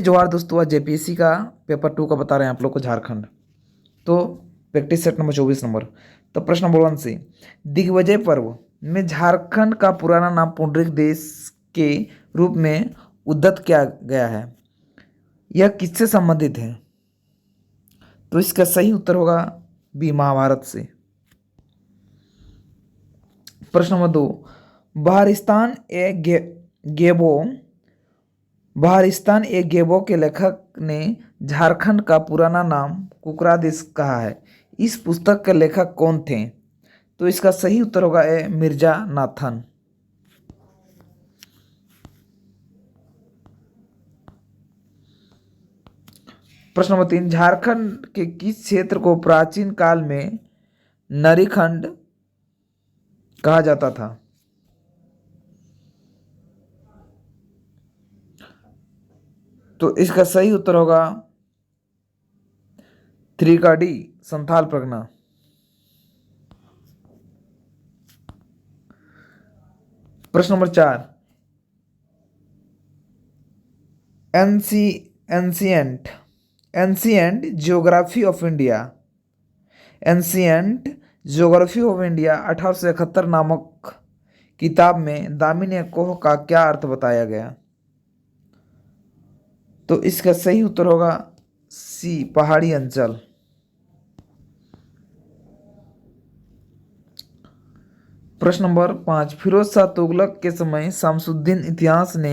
जोहार दोस्तों, आज जेपीएससी का पेपर 2 का बता रहे हैं आप लोग को झारखंड। तो प्रैक्टिस सेट नंबर 24 नंबर। तो प्रश्न नंबर 1 से दिग्विजय पर्व में झारखंड का पुराना नाम पुंडरीक देश के रूप में उद्धत किया गया है। यह किससे संबंधित है? तो इसका सही उत्तर होगा बी, महाभारत से। प्रश्न नंबर 2, बहारिस्तान ए गेबो बहारिस्तान ए गेबो के लेखक ने झारखंड का पुराना नाम कुकरादेश कहा है। इस पुस्तक के लेखक कौन थे? तो इसका सही उत्तर होगा ए, मिर्जा नाथन। प्रश्न नंबर 3, झारखंड के किस क्षेत्र को प्राचीन काल में नरीखंड कहा जाता था? तो इसका सही उत्तर होगा त्रिकाडी संथाल परगना। प्रश्न number 4, NC ancient ancient geography of India ancient geography of India 1871 नामक किताब में दामिनी कोह का क्या अर्थ बताया गया? तो इसका सही उत्तर होगा सी, पहाड़ी अंचल। प्रश्न नंबर 5, फिरोज शाह तुगलक के समय शमसुद्दीन इतिहास ने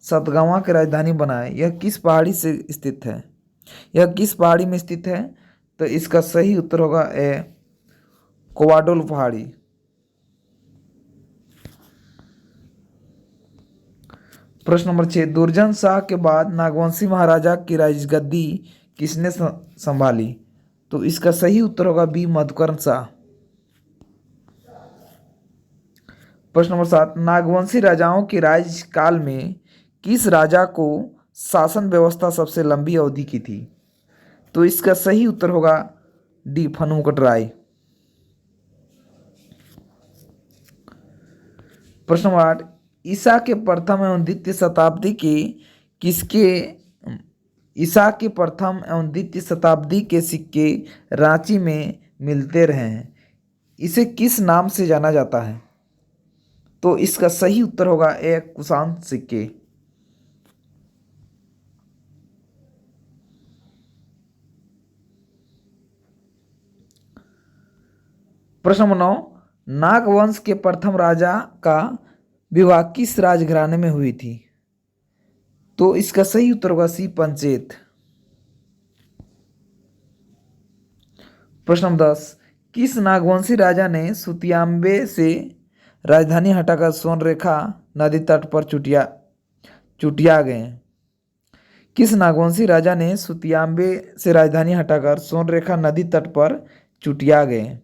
सतगावा की राजधानी बनाई। यह किस पहाड़ी से स्थित है? यह किस पहाड़ी में स्थित है? तो इसका सही उत्तर होगा ए, कोवाडोल पहाड़ी। प्रश्न नंबर 6, दुर्जन शाह के बाद नागवंशी महाराजा की राजगद्दी किसने संभाली? तो इसका सही उत्तर होगा बी, मधुकरण शाह। प्रश्न नंबर 7, नागवंशी राजाओं के राज्यकाल में किस राजा को शासन व्यवस्था सबसे लंबी अवधि की थी? तो इसका सही उत्तर होगा डी, हनुमंकट राय। प्रश्न नंबर 8, ईसा के प्रथम एवं द्वितीय शताब्दी के किसके ईसा के प्रथम एवं द्वितीय शताब्दी के सिक्के रांची में मिलते रहे हैं। इसे किस नाम से जाना जाता है? तो इसका सही उत्तर होगा ए, कुषाण सिक्के। प्रश्न नंबर 9, नागवंश के प्रथम राजा का विवाह किस राजघराने में हुई थी? तो इसका सही उत्तर होगा सी, पंचेत। प्रश्न नंबर 10, किस नागवंशी राजा ने सुतियाम्बे से राजधानी हटाकर स्वर्णरेखा नदी तट पर चुटिया गए? किस नागवंशी राजा ने सुतियाम्बे से राजधानी हटाकर स्वर्णरेखा नदी तट पर चुटिया गए?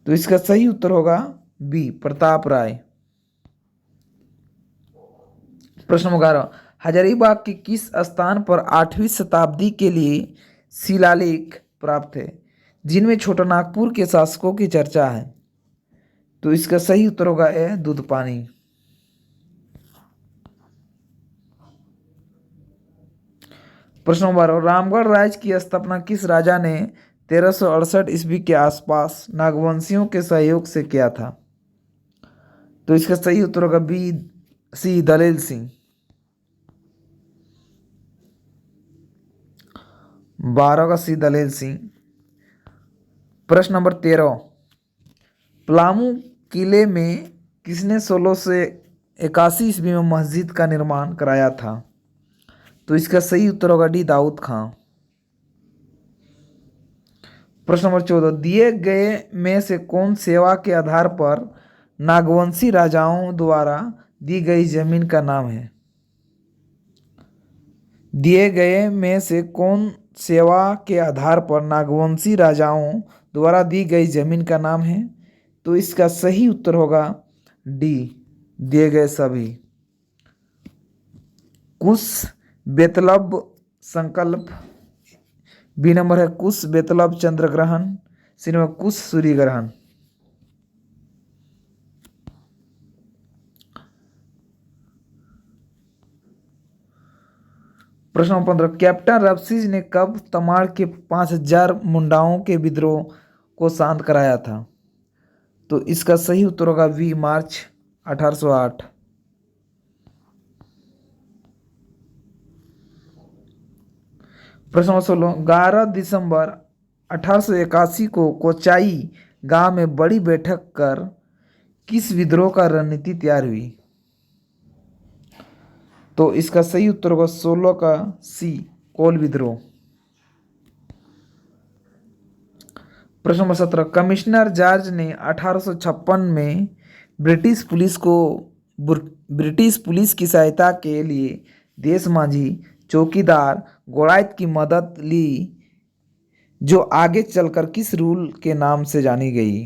तो इसका सही उत्तर होगा बी, प्रताप राय। प्रश्न नंबर 11, हजारीबाग के किस स्थान पर 8वीं शताब्दी के लिए शिलालेख प्राप्त है जिनमें छोटानागपुर के शासकों की चर्चा है? तो इसका सही उत्तर होगा ए, दूधपानी। प्रश्न नंबर 12, रामगढ़ राज्य की स्थापना किस राजा ने 1368 ईस्वी के आसपास नागवंशियों के सहयोग से किया था? तो इसका सही उत्तर होगा बी, सी, दलेल सिंह। 12 का सी, दलेल सिंह। प्रश्न नंबर 13, पलामू किले में किसने 1681 ईस्वी में मस्जिद का निर्माण कराया था? तो इसका सही उत्तर होगा डी, दाऊद खां। प्रश्न नंबर 14, दिए गए में से कौन सेवा के आधार पर नागवंशी राजाओं द्वारा दी गई जमीन का नाम है? दिए गए में से कौन सेवा के आधार पर नागवंशी राजाओं द्वारा दी गई जमीन का नाम है? तो इसका सही उत्तर होगा डी, दिए गए सभी। कुश बेतलब संकल्प। बी नंबर है कुश बेतलब चंद्र ग्रहण। सी नंबर कुश सूर्य ग्रहण। प्रश्न नंबर 15, कैप्टन रफसीज ने कब तमाड़ के 5,000 मुंडाओं के विद्रोह को शांत कराया था? तो इसका सही उत्तर होगा बी, मार्च 1808। प्रश्न नंबर 16, 11 दिसंबर 1881 को कोचाई गांव में बड़ी बैठक कर किस विद्रोह का रणनीति तैयार हुई? तो इसका सही उत्तर होगा 16 का सी, कोल विद्रोह। प्रश्न नंबर 17, कमिश्नर जॉर्ज ने 1856 में ब्रिटिश पुलिस की सहायता के लिए देश माझी चौकीदार गोड़ाइत की मदद ली, जो आगे चलकर किस रूल के नाम से जानी गई?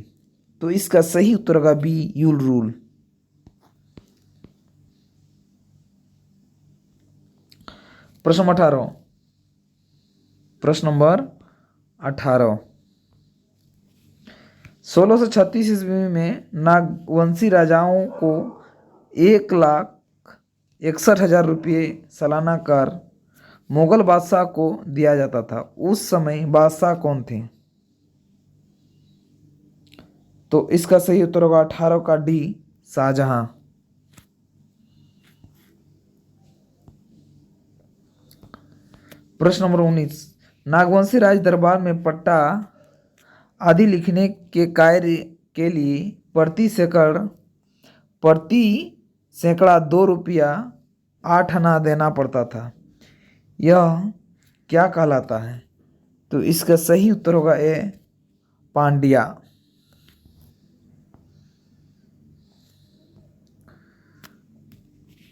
तो इसका सही उत्तर होगा बी, यूल रूल। प्रश्न नंबर 18, 1636 ईस्वी में नागवंशी राजाओं को 1,61,000 रुपये सालाना कर मुगल बादशाह को दिया जाता था। उस समय बादशाह कौन थे? तो इसका सही उत्तर होगा 18 का डी, शाहजहां। प्रश्न नंबर 19, नागवंशी राज दरबार में पट्टा आदि लिखने के कार्य के लिए प्रति सैकड़ा 2 रुपया 8 आना देना पड़ता था। यह क्या कहलाता है? तो इसका सही उत्तर होगा ए, पांड्या।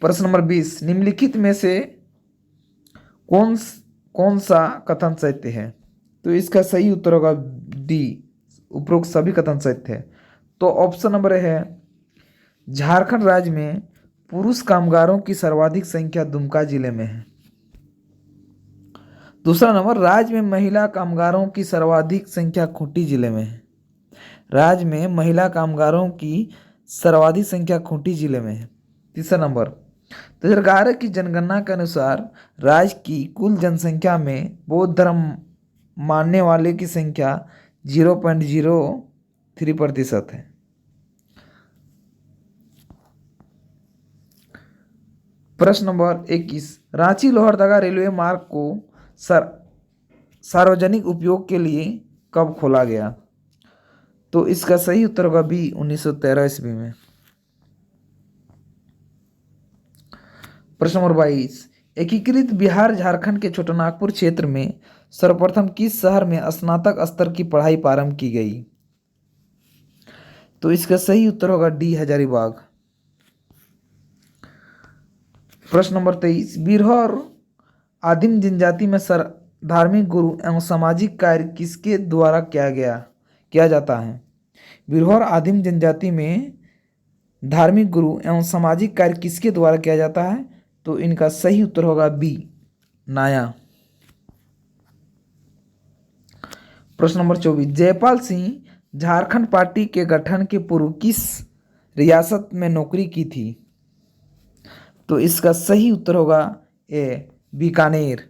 प्रश्न नंबर 20, निम्नलिखित में से कौन सा कथन सत्य है? तो इसका सही उत्तर होगा डी, उपरोक्त सभी कथन सत्य है। तो ऑप्शन नंबर है, झारखंड राज्य में पुरुष कामगारों की सर्वाधिक संख्या दुमका जिले में है। दूसरा नंबर, राज्य में महिला कामगारों की सर्वाधिक संख्या खूंटी जिले में है। राज्य में महिला कामगारों की सर्वाधिक संख्या खूंटी जिले में है। तीसरा नंबर, 2011 की जनगणना के अनुसार राज्य की कुल जनसंख्या में बौद्ध धर्म मानने वाले की संख्या 0.03% है। प्रश्न नंबर 21, रांची लोहरदगा रेलवे मार्ग को सार्वजनिक उपयोग के लिए कब खोला गया? तो इसका सही उत्तर होगा बी, 1913 ईस्वी में। प्रश्न नंबर 22, एकीकृत बिहार झारखंड के छोटानागपुर क्षेत्र में सर्वप्रथम किस शहर में स्नातक स्तर की पढ़ाई प्रारंभ की गई? तो इसका सही उत्तर होगा डी, हजारीबाग। प्रश्न नंबर 23, बिरहोर आदिम जनजाति में धार्मिक गुरु एवं सामाजिक कार्य किसके द्वारा किया जाता है? बिरहोर आदिम जनजाति में धार्मिक गुरु एवं सामाजिक कार्य किसके द्वारा किया जाता है? तो इनका सही उत्तर होगा बी, नाया। प्रश्न नंबर 24, जयपाल सिंह झारखंड पार्टी के गठन के पूर्व किस रियासत में नौकरी की थी? तो इसका सही उत्तर होगा ए, बीकानेर।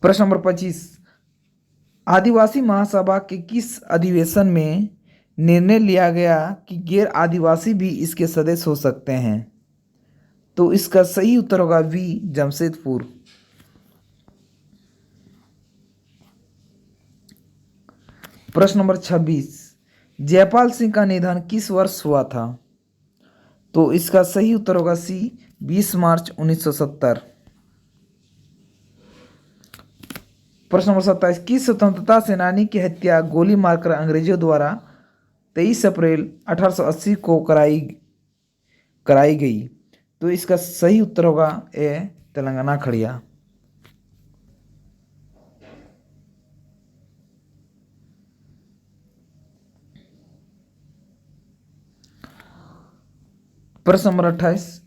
प्रश्न नंबर 25, आदिवासी महासभा के किस अधिवेशन में निर्णय लिया गया कि गैर आदिवासी भी इसके सदस्य हो सकते हैं? तो इसका सही उत्तर होगा बी, जमशेदपुर। प्रश्न नंबर 26, जयपाल सिंह का निधन किस वर्ष हुआ था? तो इसका सही उत्तर होगा सी, 20 मार्च 1970। प्रश्न नंबर 27, किस स्वतंत्रता सेनानी की हत्या गोली मारकर अंग्रेजों द्वारा 23 अप्रैल 1880 को कराई गई? तो इसका सही उत्तर होगा ए, तेलंगाना खड़िया। प्रश्न नंबर 28,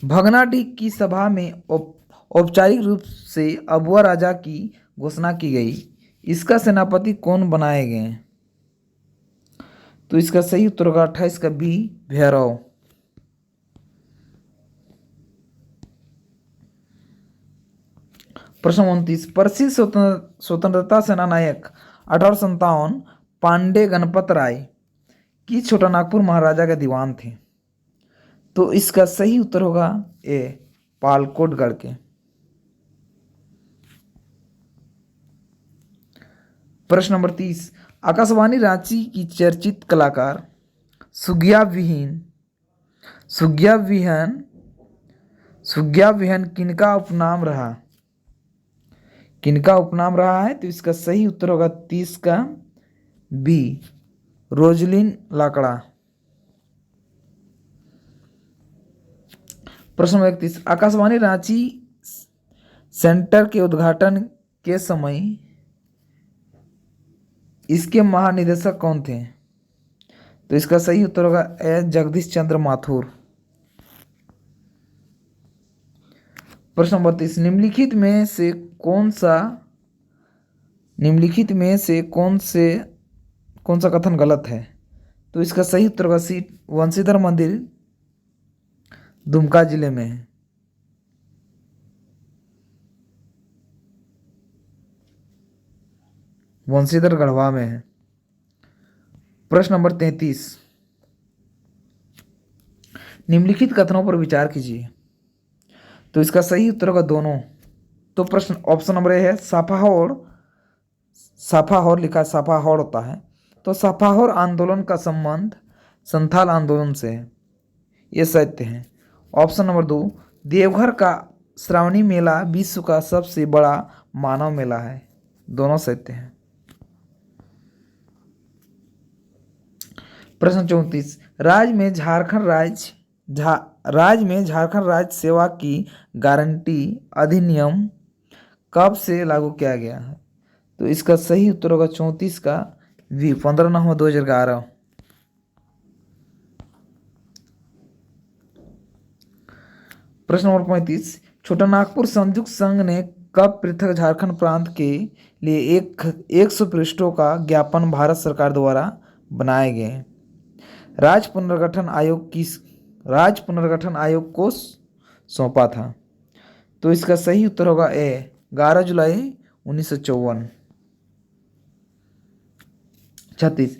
भगनाडीह की सभा में औपचारिक रूप से अबुआ राजा की घोषणा की गई। इसका सेनापति कौन बनाए गए? तो इसका सही उत्तर होगा 28 का बी, भैरव। प्रश्न 29, प्रसिद्ध स्वतंत्रता सेना नायक 1857 पांडे गणपत राय किस छोटा नागपुर महाराजा के दीवान थे? तो इसका सही उत्तर होगा ए पालकोट गढ़ के। प्रश्न नंबर 30, आकाशवाणी रांची की चर्चित कलाकार सुग्या विहन किनका उपनाम रहा? किनका उपनाम रहा है? तो इसका सही उत्तर होगा 30 का बी रोजलिन लाकड़ा। प्रश्न 31, आकाशवाणी रांची सेंटर के उद्घाटन के समय इसके महानिदेशक कौन थे? तो इसका सही उत्तर होगा ए जगदीश चंद्र माथुर। प्रश्न नंबर 30, निम्नलिखित में से कौन सा कथन गलत है? तो इसका सही उत्तर होगा सी वंशीधर मंदिर दुमका जिले में है। वंशीधर गढ़वा में है। प्रश्न नंबर 33, निम्नलिखित कथनों पर विचार कीजिए। तो इसका सही उत्तर होगा दोनों। तो प्रश्न ऑप्शन नंबर ए है साफाहोर लिखा है, साफाहोर होता है। तो साफाहोर आंदोलन का संबंध संथाल आंदोलन से है, ये सत्य है। ऑप्शन नंबर 2, देवघर का श्रावणी मेला विश्व का सबसे बड़ा मानव मेला है, दोनों सत्य हैं। प्रश्न 34, राज्य में झारखंड राज्य सेवा की गारंटी अधिनियम कब से लागू किया गया है? तो इसका सही उत्तर होगा 34 का वी 15/9/2011। प्रश्न नंबर 35, छोटा नागपुर संयुक्त संघ ने कब पृथक झारखंड प्रांत के लिए 100 पृष्ठों का ज्ञापन भारत सरकार द्वारा बनाए गए राज्य पुनर्गठन आयोग को सौंपा था? तो इसका सही उत्तर होगा ए 11 जुलाई 1954। 36,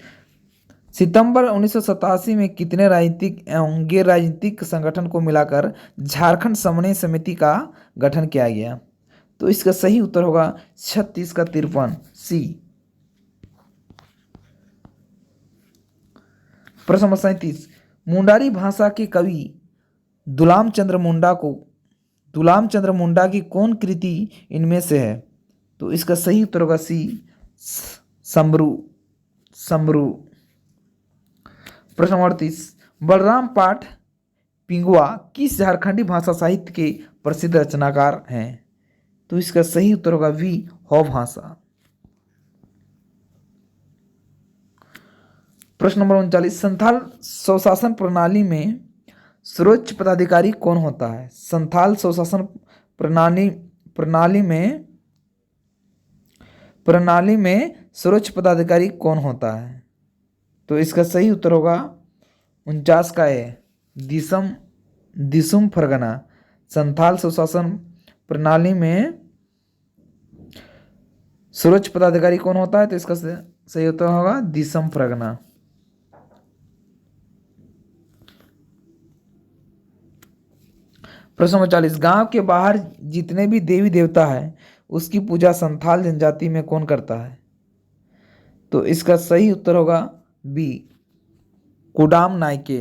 सितंबर 1987 में कितने राजनीतिक एवं गैर राजनीतिक संगठन को मिलाकर झारखंड समन्वय समिति का गठन किया गया? तो इसका सही उत्तर होगा 36 का 53 सी। प्रश्न नंबर 37, मुंडारी भाषा के कवि दुलाम चंद्र मुंडा की कौन कृति इनमें से है? तो इसका सही उत्तर होगा सी समरू। प्रश्न नंबर 38, बलराम पाठ पिंगुआ किस झारखंडी भाषा साहित्य के प्रसिद्ध रचनाकार हैं? तो इसका सही उत्तर होगा वी हौ भाषा। प्रश्न नंबर 39, संथाल स्वशासन प्रणाली में सर्वोच्च पदाधिकारी कौन होता है? संथाल स्वशासन प्रणाली में सर्वोच्च पदाधिकारी कौन होता है? तो इसका सही उत्तर होगा 49 का ए दिसुम फरगना। संथाल स्वशासन प्रणाली में सर्वोच्च पदाधिकारी कौन होता है? तो इसका सही उत्तर होगा दिसम फरगना। प्रश्न नंबर 40, गांव के बाहर जितने भी देवी देवता है उसकी पूजा संथाल जनजाति में कौन करता है? तो इसका सही उत्तर होगा बी कुडाम नायके।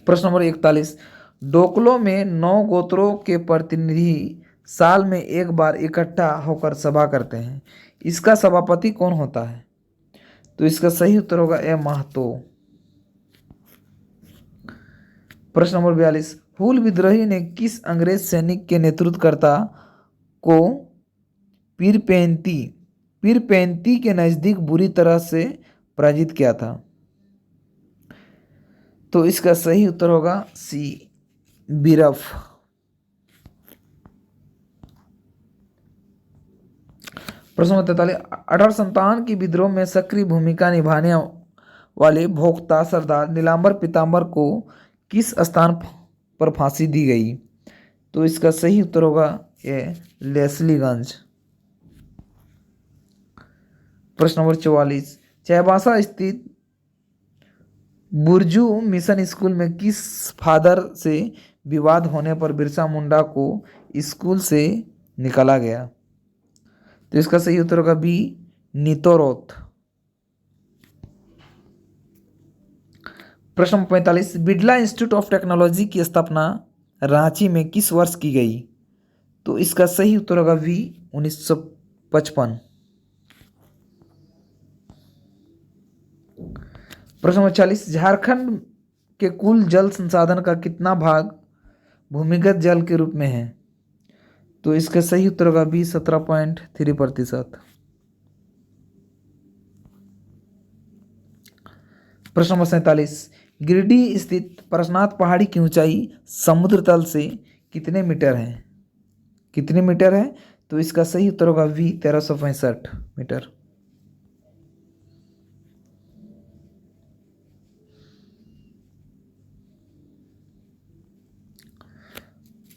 प्रश्न नंबर 41, डोकलो में 9 गोत्रों के प्रतिनिधि साल में एक बार इकट्ठा होकर सभा करते हैं, इसका सभापति कौन होता है? तो इसका सही उत्तर होगा ए महतो। प्रश्न नंबर 42, हुल विद्रोही ने किस अंग्रेज सैनिक के नेतृत्वकर्ता को पीरपेंती के नज़दीक बुरी तरह से पराजित किया था? तो इसका सही उत्तर होगा सी बीरफ। प्रश्न नंबर 43, 1857 की विद्रोह में सक्रिय भूमिका निभाने वाले भोक्ता सरदार नीलांबर पीताम्बर को किस स्थान पर फांसी दी गई? तो इसका सही उत्तर होगा ये लेस्लीगंज। प्रश्न नंबर 44, चाईबासा स्थित बुरजू मिशन स्कूल में किस फादर से विवाद होने पर बिरसा मुंडा को स्कूल से निकाला गया? तो इसका सही उत्तर होगा बी, नीतोरोथ। प्रश्न number 45, Birla institute of technology की स्थापना रांची में किस वर्ष की गई? तो इसका सही उत्तर होगा बी, 1955। प्रश्न नंबर 40, झारखंड के कुल जल संसाधन का कितना भाग भूमिगत जल के रूप में है? तो इसका सही उत्तर होगा बी, 17.3%। प्रश्न नंबर 47, गिरिडीह स्थित पारसनाथ पहाड़ी की ऊंचाई समुद्र तल से कितने मीटर है? कितने मीटर है? तो इसका सही उत्तर होगा बी, 1365 मीटर।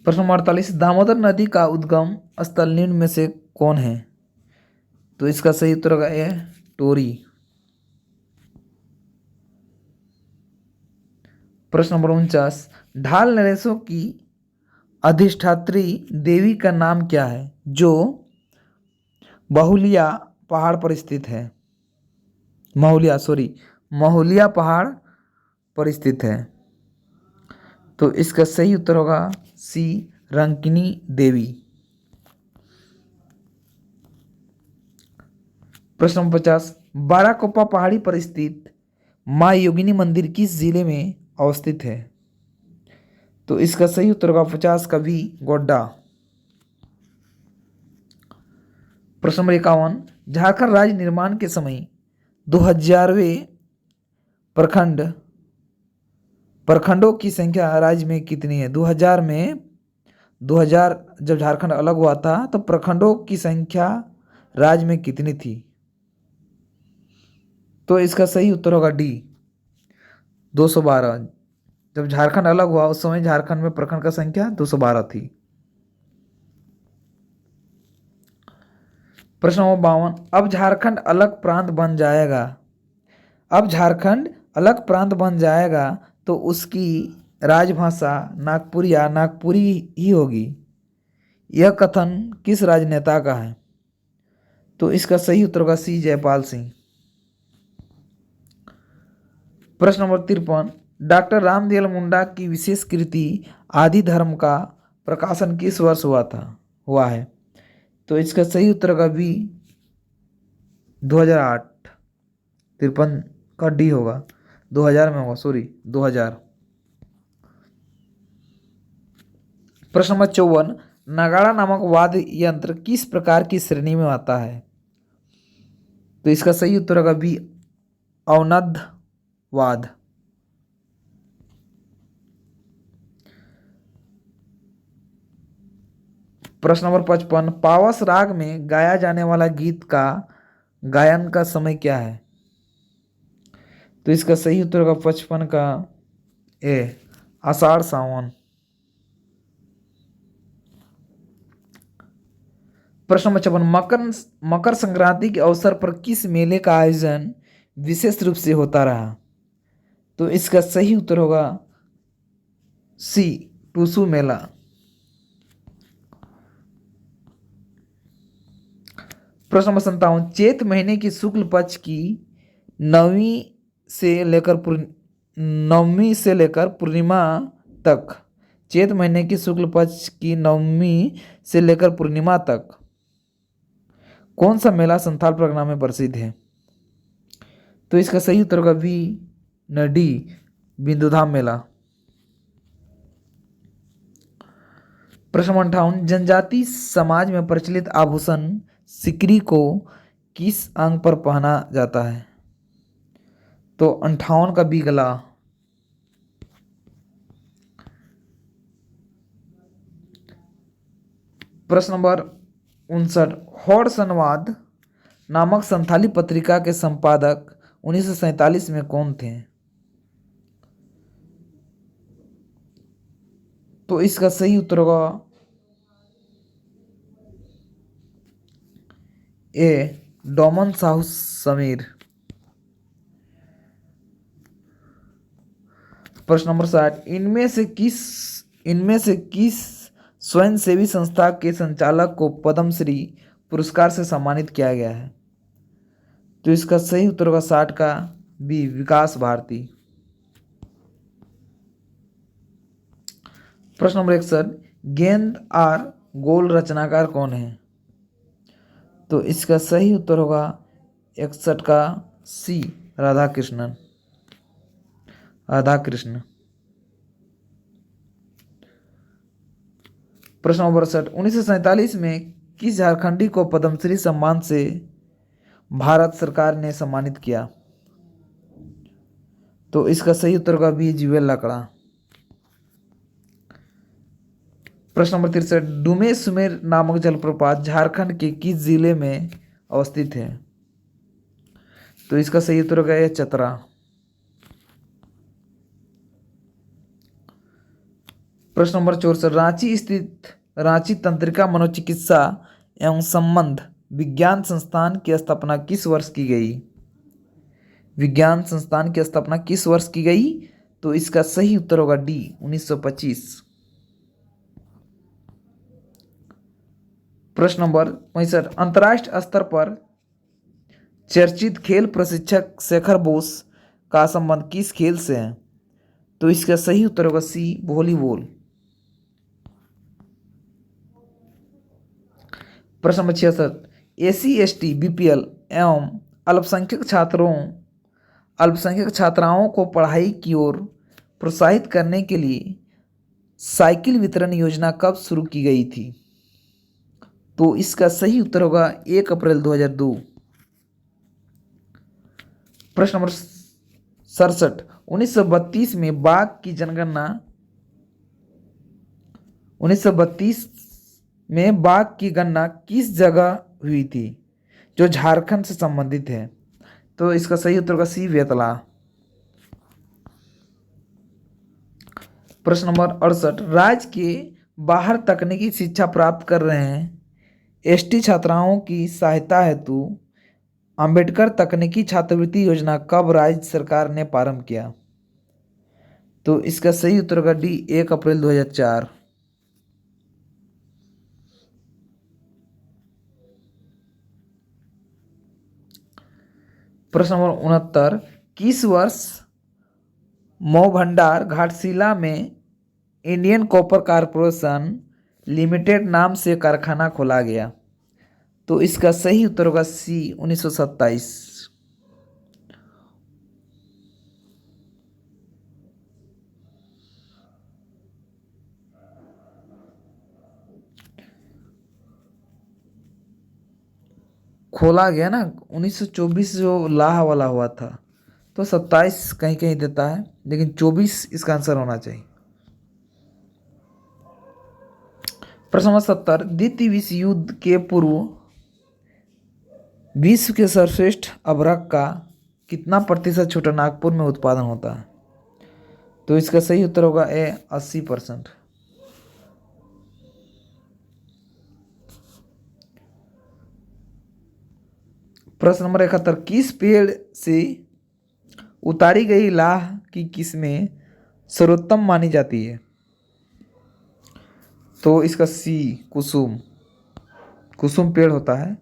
प्रश्न नंबर 48, दामोदर नदी का उद्गम स्थल निम्न में से कौन है? तो इसका सही उत्तर होगा ए, टोरी। प्रश्न नंबर 49, ढाल नरेशों की अधिष्ठात्री देवी का नाम क्या है जो बहुलिया पहाड़ पर स्थित है? महुलिया पहाड़ पर स्थित है। तो इसका सही उत्तर होगा सी, रंकिनी देवी। प्रश्न नंबर 50, बाराकोप्पा पहाड़ी पर स्थित माँ योगिनी मंदिर किस जिले में अवस्थित है? तो इसका सही उत्तर होगा 50 का बी, गोड्डा। प्रश्न नंबर 51, झारखंड राज्य निर्माण के समय 2000वें प्रखंडों की संख्या राज्य में कितनी है? 2000 जब झारखंड अलग हुआ था तो प्रखंडों की संख्या राज्य में कितनी थी? तो इसका सही उत्तर होगा डी, 212। जब झारखंड अलग हुआ उस समय झारखंड में प्रखंड का संख्या 212 थी। प्रश्न नंबर 52, अब झारखंड अलग प्रांत बन जाएगा तो उसकी राजभाषा नागपुरी ही होगी। यह कथन किस राजनेता का है? तो इसका सही उत्तर होगा सी, जयपाल सिंह। प्रश्न नंबर 53, डॉक्टर रामदयाल मुंडा की विशेष कृति आदि धर्म का प्रकाशन किस वर्ष हुआ है? तो इसका सही उत्तर होगा बी, 2008। 53 का डी होगा, 2000 में होगा, 2000। प्रश्न नंबर 54, नगाड़ा नामक वाद्य यंत्र किस प्रकार की श्रेणी में आता है? तो इसका सही उत्तर होगा बी, अवनद्ध वाद। प्रश्न नंबर 55, पावस राग में गाया जाने वाला गीत का गायन का समय क्या है? तो इसका सही उत्तर होगा 55 का ए, आषाढ़ सावन। प्रश्न नंबर 56, मकर संक्रांति के अवसर पर किस मेले का आयोजन विशेष रूप से होता रहा? तो इसका सही उत्तर होगा सी, टूसू मेला। प्रश्न नंबर 57, चैत महीने की शुक्ल पक्ष की नवमी से लेकर पूर्णिमा तक, चैत महीने की शुक्ल पक्ष की नवमी से लेकर पूर्णिमा तक कौन सा मेला संथाल परगना में प्रसिद्ध है? तो इसका सही उत्तर होगा बी, डी, बिंदुधाम मेला। प्रश्न 58, जनजाति समाज में प्रचलित आभूषण सिकरी को किस अंग पर पहना जाता है? तो 58 का बी, गला। प्रश्न नंबर 59, हौड़ संवाद नामक संथाली पत्रिका के संपादक 1947 में कौन थे? तो इसका सही उत्तर होगा ए, डोमन साहू समीर। प्रश्न नंबर 60, इनमें से किस स्वयंसेवी संस्था के संचालक को पद्मश्री पुरस्कार से सम्मानित किया गया है? तो इसका सही उत्तर होगा 60 का बी, विकास भारती। प्रश्न नंबर 61, गेंद और गोल रचनाकार कौन है? तो इसका सही उत्तर होगा 61 का सी, राधा कृष्ण। प्रश्न नंबर 62, 1947 में किस झारखंडी को पद्मश्री सम्मान से भारत सरकार ने सम्मानित किया? तो इसका सही उत्तर होगा बी, जीवेल लकड़ा। प्रश्न नंबर 63, डुमे सुमेर नामक जलप्रपात झारखंड के किस जिले में अवस्थित है? तो इसका सही उत्तर होगा चतरा। प्रश्न नंबर 64, रांची स्थित रांची तंत्रिका मनोचिकित्सा एवं संबंध विज्ञान संस्थान की स्थापना किस वर्ष की गई? विज्ञान संस्थान की स्थापना किस वर्ष की गई? तो इसका सही उत्तर होगा डी, 1925। प्रश्न नंबर 65, अंतर्राष्ट्रीय स्तर पर चर्चित खेल प्रशिक्षक शेखर बोस का संबंध किस खेल से है? तो इसका सही उत्तर होगा सी, वॉलीबॉल। प्रश्न नंबर 66, एसी एसटी बीपीएल एवं अल्पसंख्यक छात्राओं को पढ़ाई की ओर प्रोत्साहित करने के लिए साइकिल वितरण योजना कब शुरू की गई थी? तो इसका सही उत्तर होगा 1 अप्रैल 2002। प्रश्न नंबर 67, 1932 में बाघ की जनगणना 1932 में बाघ की गणना किस जगह हुई थी जो झारखंड से संबंधित है? तो इसका सही उत्तर होगा सी, बेतला। प्रश्न नंबर 68, राज्य के बाहर तकनीकी शिक्षा प्राप्त कर रहे हैं एसटी छात्राओं की सहायता हेतु अंबेडकर तकनीकी छात्रवृत्ति योजना कब राज्य सरकार ने प्रारंभ किया? तो इसका सही उत्तर होगा डी, 1 अप्रैल 2004। प्रश्न नंबर 69, किस वर्ष मऊ घाटशिला में इंडियन कॉपर कारपोरेशन लिमिटेड नाम से कारखाना खोला गया? तो इसका सही उत्तर होगा सी, 1927। खोला गया ना 1924 जो लाह वाला हुआ था, तो 27 कहीं कहीं देता है, लेकिन 24 इसका आंसर होना चाहिए। प्रश्न नंबर 70, द्वितीय विश्व युद्ध के पूर्व विश्व के सर्वश्रेष्ठ अभ्रक का कितना प्रतिशत छोटानागपुर में उत्पादन होता है? तो इसका सही उत्तर होगा ए, 80%। प्रश्न नंबर 71, किस पेड़ से उतारी गई लाह की किस्में सर्वोत्तम मानी जाती है? तो इसका सी, कुसुम पेड़ होता है।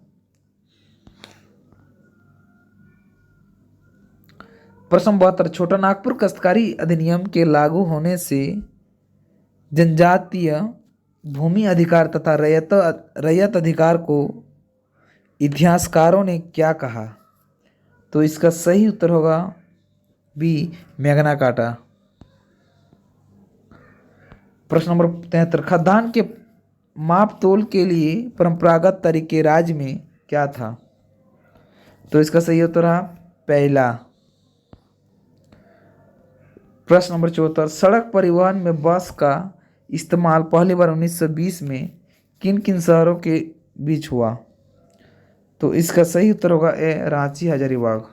प्रश्न 72, छोटानागपुर काश्तकारी अधिनियम के लागू होने से जनजातीय भूमि अधिकार तथा रैयत अधिकार को इतिहासकारों ने क्या कहा? तो इसका सही उत्तर होगा बी, मैग्ना कार्टा। प्रश्न नंबर 73, खाद्यान्न के माप तोल के लिए परंपरागत तरीके राज्य में क्या था? तो इसका सही उत्तर है पहला। प्रश्न नंबर 74, सड़क परिवहन में बस का इस्तेमाल पहली बार 1920 में किन किन शहरों के बीच हुआ? तो इसका सही उत्तर होगा ए, रांची हजारीबाग।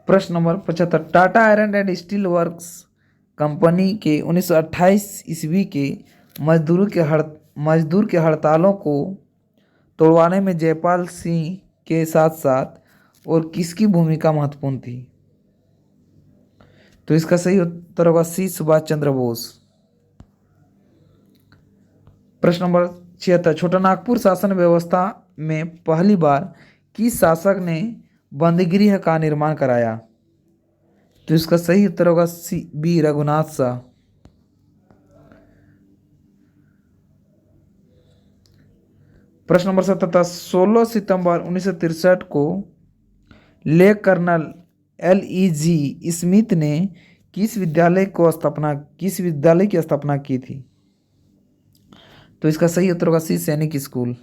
प्रश्न number 75, Tata iron and steel works company के 1928 ईस्वी के मजदूर के हड़तालों को तोड़वाने में जयपाल सिंह के साथ साथ और किसकी भूमिका महत्वपूर्ण थी? तो इसका सही उत्तर होगा सी, सुभाष चंद्र बोस। प्रश्न नंबर 76, छोटा नागपुर शासन व्यवस्था में पहली बार किस शासक ने बंदीगृह का निर्माण कराया? तो इसका सही उत्तर होगा सी, बी, रघुनाथ शाह। प्रश्न नंबर 77, 16 सितंबर 1963 को ले कर्नल LEG स्मिथ ने किस विद्यालय की स्थापना की थी? तो इसका सही उत्तर होगा सी, सैनिक स्कूल।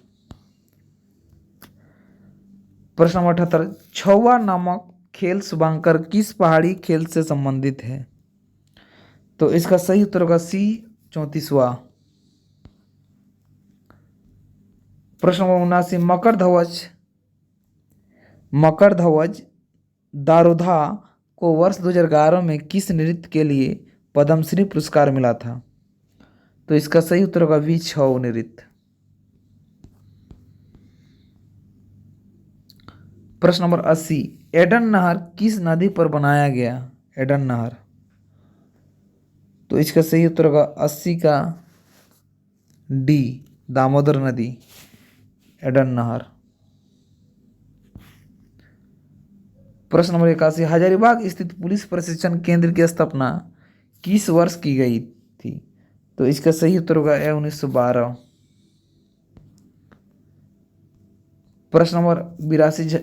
प्रश्न नंबर 78, छौवा नामक खेल शुभांकर किस पहाड़ी खेल से संबंधित है? तो इसका सही उत्तर होगा सी, 34वां। प्रश्न नंबर 79, मकर ध्वज दारोधा को वर्ष 2011 में किस नृत्य के लिए पद्मश्री पुरस्कार मिला था? तो इसका सही उत्तर होगा वी, छऊ नृत्य। प्रश्न नंबर 80, एडन नहर किस नदी पर बनाया गया? एडन नहर, तो इसका सही उत्तर होगा 80 का डी, दामोदर नदी, एडन नहर। प्रश्न नंबर 81, हजारीबाग स्थित पुलिस प्रशिक्षण केंद्र की स्थापना किस वर्ष की गई थी? तो इसका सही उत्तर होगा 1912। प्रश्न नंबर 82,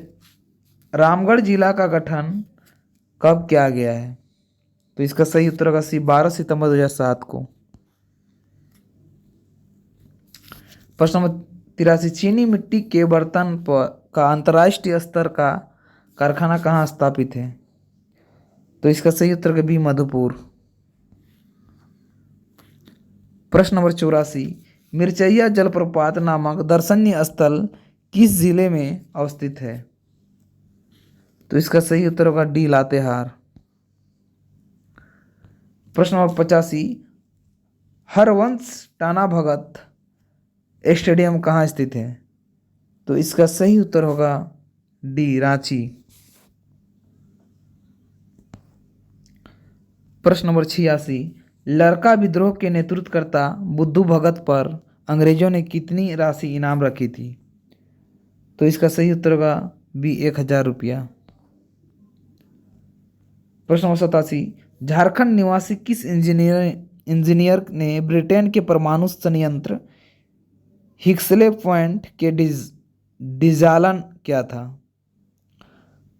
रामगढ़ जिला का गठन कब किया गया है? तो इसका सही उत्तर होगा सी, 12 सितंबर 2007 को। प्रश्न नंबर 83, चीनी मिट्टी के बर्तन का अंतर्राष्ट्रीय स्तर का कारखाना कहाँ स्थापित है? तो इसका सही उत्तर है बी, मधुपुर। प्रश्न नंबर 84, मिर्चैया जलप्रपात नामक दर्शनीय स्थल किस जिले में अवस्थित है? तो इसका सही उत्तर होगा डी, लातेहार। प्रश्न नंबर 85, हरवंश टाना भगत स्टेडियम कहाँ स्थित है? तो इसका सही उत्तर होगा डी, रांची। प्रश्न नंबर 86, लड़का विद्रोह के नेतृत्वकर्ता बुद्धू भगत पर अंग्रेजों ने कितनी राशि इनाम रखी थी? तो इसका सही उत्तर होगा बी, 1000 रुपया। प्रश्न नंबर 87, झारखंड निवासी किस इंजीनियर ने ब्रिटेन के परमाणु संयंत्र हिक्सले पॉइंट के डिजालन किया था?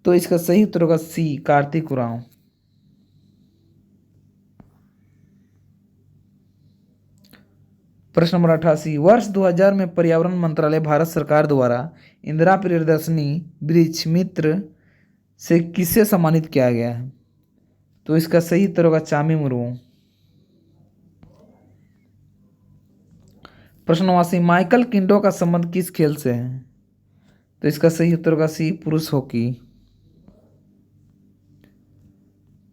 तो इसका सही उत्तर होगा सी, कार्तिक उरांव। प्रश्न नंबर 88, वर्ष 2000 में पर्यावरण मंत्रालय भारत सरकार द्वारा इंदिरा प्रियदर्शनी वृक्ष मित्र से किसे सम्मानित किया गया है? तो इसका सही उत्तर होगा चामी मुर्मू। प्रश्न नंबर 89, माइकल किंडो का संबंध किस खेल से है? तो इसका सही उत्तर होगा सी, पुरुष हॉकी।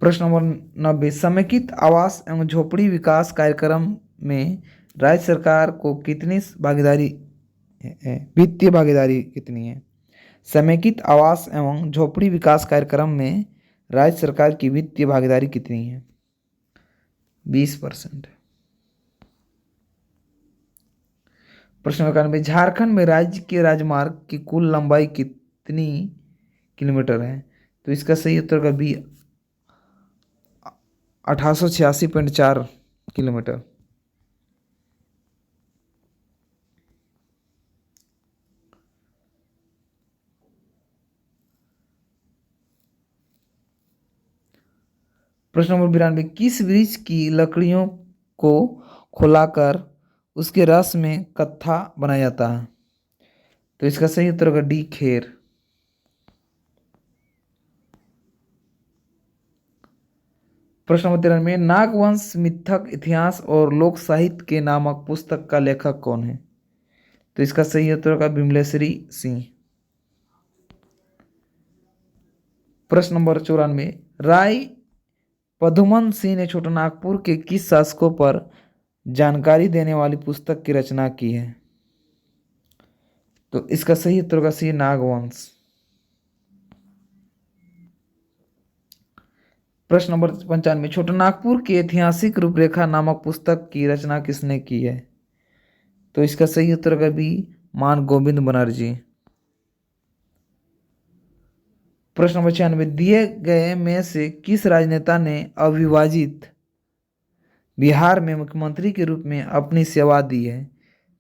प्रश्न नंबर 90, समेकित आवास एवं झोपड़ी विकास कार्यक्रम में राज्य सरकार को कितनी वित्तीय भागीदारी कितनी है? समेकित आवास एवं झोपड़ी विकास कार्यक्रम में राज्य सरकार की वित्तीय भागीदारी कितनी है? 20%। प्रश्न नंबर 91, झारखंड में राज्य के राजमार्ग की कुल लंबाई कितनी किलोमीटर है? तो इसका सही उत्तर का बी, 886.4 किलोमीटर। प्रश्न नंबर 92, किस वृक्ष की लकड़ियों को खौलाकर उसके रस में कत्था बनाया जाता है? तो इसका सही उत्तर होगा डी, खेर। प्रश्न नंबर 93, नागवंश मिथक इतिहास और लोक साहित्य के नामक पुस्तक का लेखक कौन है? तो इसका सही उत्तर होगा विमलेश्वरी सिंह। प्रश्न नंबर 94, राय पदुमन सिंह ने छोटानागपुर के किस शासकों पर जानकारी देने वाली पुस्तक की रचना की है? तो इसका सही उत्तर होगा सी, नागवंश। प्रश्न नंबर 95, छोटानागपुर की ऐतिहासिक रूपरेखा नामक पुस्तक की रचना किसने की है? तो इसका सही उत्तर होगा बी, मान गोविंद बनर्जी। प्रश्न नंबर 96, दिए गए में से किस राजनेता ने अविभाजित बिहार में मुख्यमंत्री के रूप में अपनी सेवा दी है,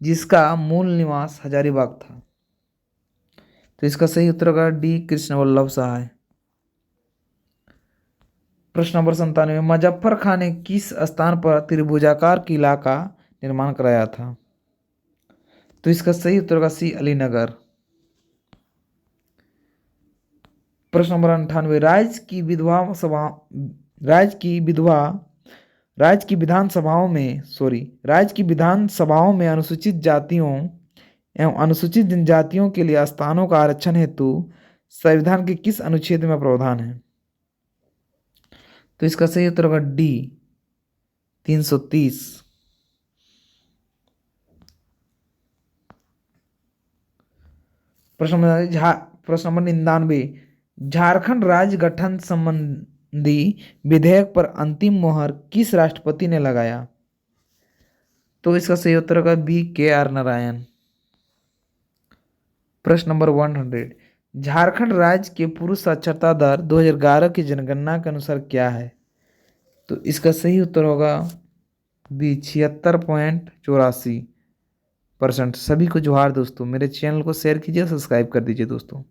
जिसका मूल निवास हजारीबाग था? तो इसका सही उत्तर होगा डी, कृष्ण वल्लभ सहाय। प्रश्न नंबर 97, मुजफ्फर खां ने किस स्थान पर त्रिभुजाकार किला का निर्माण कराया था? तो इसका सही उत्तर होगा सी, अलीनगर। प्रश्न नंबर 98, राज्य की विधानसभाओं में अनुसूचित जातियों एवं अनुसूचित जनजातियों के लिए स्थानों का आरक्षण हेतु संविधान के किस अनुच्छेद में प्रावधान है? तो इसका सही उत्तर होगा डी, 330। प्रश्न नंबर 99, झारखंड राज्य गठन संबंधी विधेयक पर अंतिम मोहर किस राष्ट्रपति ने लगाया? तो इसका सही उत्तर होगा बी, के.आर. नारायण। प्रश्न नंबर 100, झारखंड राज्य के पुरुष साक्षरता दर 2011 की जनगणना के अनुसार क्या है? तो इसका सही उत्तर होगा बी, 76.84%। सभी को जोहार दोस्तों, मेरे चैनल को शेयर कीजिए, सब्सक्राइब कर दीजिए दोस्तों।